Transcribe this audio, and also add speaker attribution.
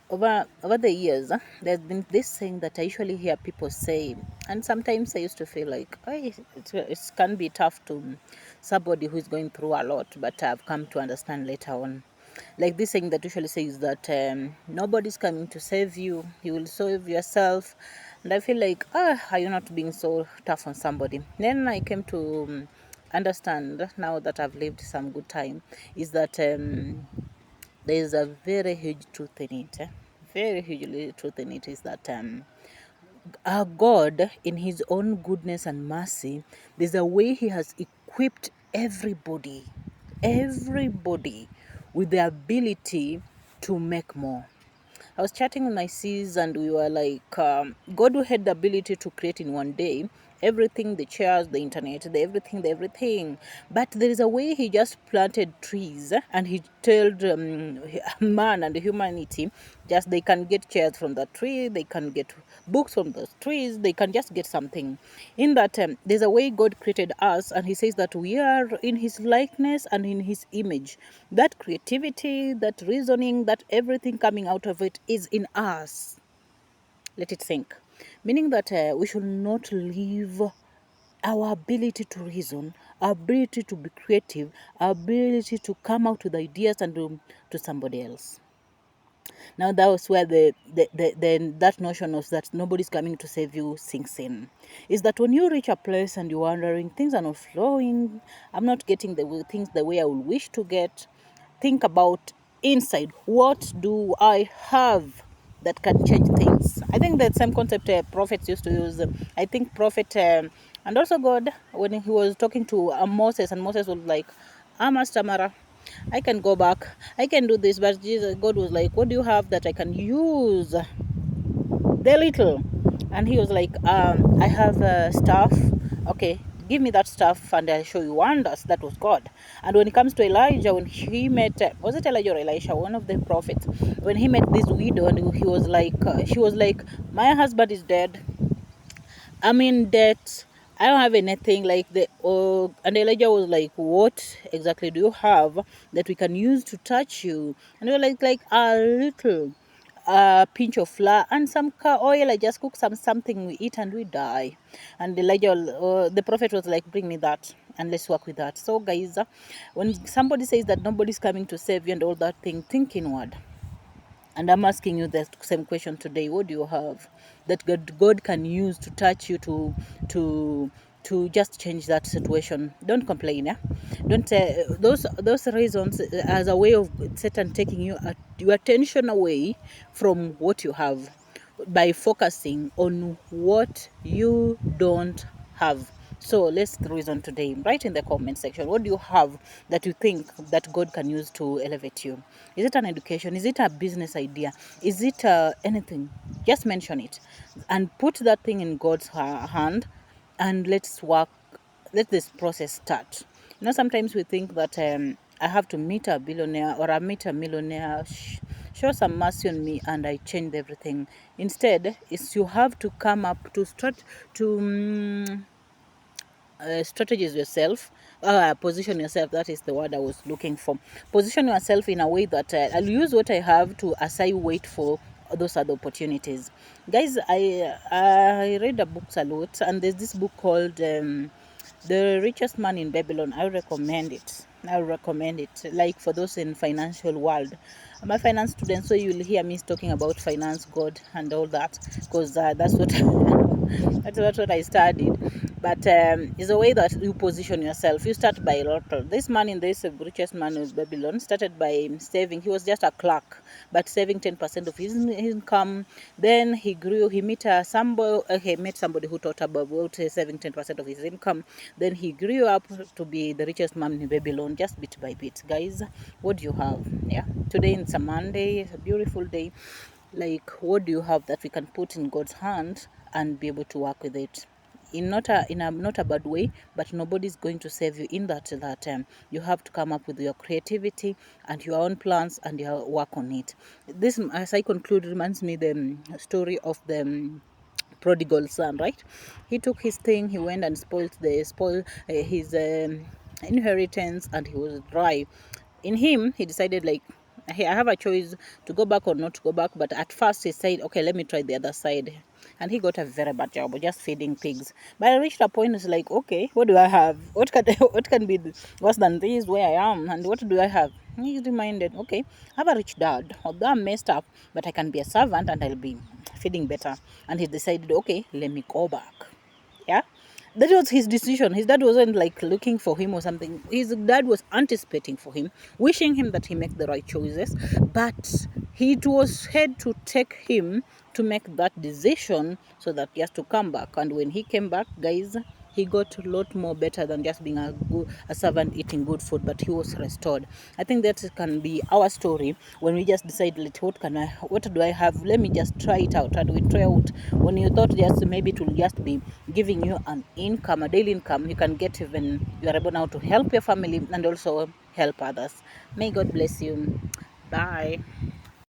Speaker 1: over the years, there's been this saying that I usually hear people say, and sometimes I used to feel like, oh, it can be tough to somebody who is going through a lot, but I've come to understand later on. Like this saying that usually says that nobody's coming to save you, you will save yourself. And I feel like, are you not being so tough on somebody? Then I came to understand, now that I've lived some good time, is that there is a very huge truth in it. Very huge truth in it is that our God, in His own goodness and mercy, there's a way He has equipped everybody with the ability to make more. I was chatting with my sis, and we were like, God who had the ability to create in one day everything, the chairs, the internet, the everything. But there is a way He just planted trees, and He told man and humanity just they can get chairs from the tree, they can get books from those trees, they can just get something. In that, there's a way God created us, and He says that we are in His likeness and in His image. That creativity, that reasoning, that everything coming out of it is in us. Let it sink. Meaning that we should not leave our ability to reason, our ability to be creative, our ability to come out with ideas and to somebody else. Now that was where that notion of that nobody's coming to save you sinks in. Is that when you reach a place and you're wondering things are not flowing, I'm not getting things the way I would wish to get, think about inside, what do I have that can change things? I think that same concept prophets used to use. I think prophet and also God, when he was talking to Moses, and Moses was like, Master Mara, I can go back, I can do this, but God was like, what do you have that I can use? The little. And he was like, I have staff. Okay, give me that stuff and I'll show you wonders. That was God. And when it comes to Elijah, when he met, was it Elijah or Elisha, one of the prophets, when he met this widow, and he was like, she was like, my husband is dead, I'm in debt, I don't have anything. Like the and Elijah was like, what exactly do you have that we can use to touch you? And they were like a little pinch of flour and some car oil. I just cook something, we eat and we die. And Elijah, the prophet was like, bring me that and let's work with that. So guys, when somebody says that nobody's coming to save you and all that thing, think inward. And I'm asking you the same question today. What do you have that God can use to touch you to to just change that situation? Don't complain. Yeah? Don't those reasons as a way of Satan taking your attention away from what you have by focusing on what you don't have. So let's reason today. Write in the comment section, what do you have that you think that God can use to elevate you? Is it an education? Is it a business idea? Is it anything? Just mention it and put that thing in God's hand, and let's work. Let this process start. Sometimes we think that I have to meet a billionaire or I meet a millionaire, show some mercy on me, and I change everything. Instead, is you have to come up to start to strategize yourself, position yourself. That is the word I was looking for. Position yourself in a way that I'll use what I have to, as I wait for those other opportunities. Guys, I read a book a lot, and there's this book called The Richest Man in Babylon. I recommend it. I recommend it. Like for those in financial world, I'm a finance student, so you'll hear me talking about finance, God, and all that, because that's what that's what I studied. But it's a way that you position yourself. You start by local. This man in this richest man of Babylon started by saving. He was just a clerk, but saving 10% of his income. Then he grew. He met he met somebody who taught about saving 10% of his income. Then he grew up to be the richest man in Babylon, just bit by bit. Guys, what do you have? Yeah, today it's a Monday. It's a beautiful day. Like, what do you have that we can put in God's hand and be able to work with it? Not a bad way, but nobody's going to save you in that you have to come up with your creativity and your own plans and your work on it. This, as I conclude, reminds me the story of the prodigal son, right? He took his thing, he went and spoiled his inheritance, and he was dry. In him, he decided, like, I have a choice to go back or not to go back. But at first he said, okay, let me try the other side. And he got a very bad job just feeding pigs. But I reached a point, it's like, okay, what do I have? What can what can be worse than this where I am? And what do I have? He reminded, okay, I have a rich dad. Although I'm messed up, but I can be a servant and I'll be feeding better. And he decided, okay, let me go back. Yeah, that was his decision. His dad wasn't like looking for him or something. His dad was anticipating for him, wishing him that he make the right choices, but it was had to take him to make that decision so that he has to come back. And when he came back, guys, he got a lot more better than just being a servant eating good food, but he was restored. I think that can be our story when we just decide, what do I have, let me just try it out. And we try out when you thought just maybe it will just be giving you an income, a daily income, you can get, even you are able now to help your family and also help others. May God bless you. Bye.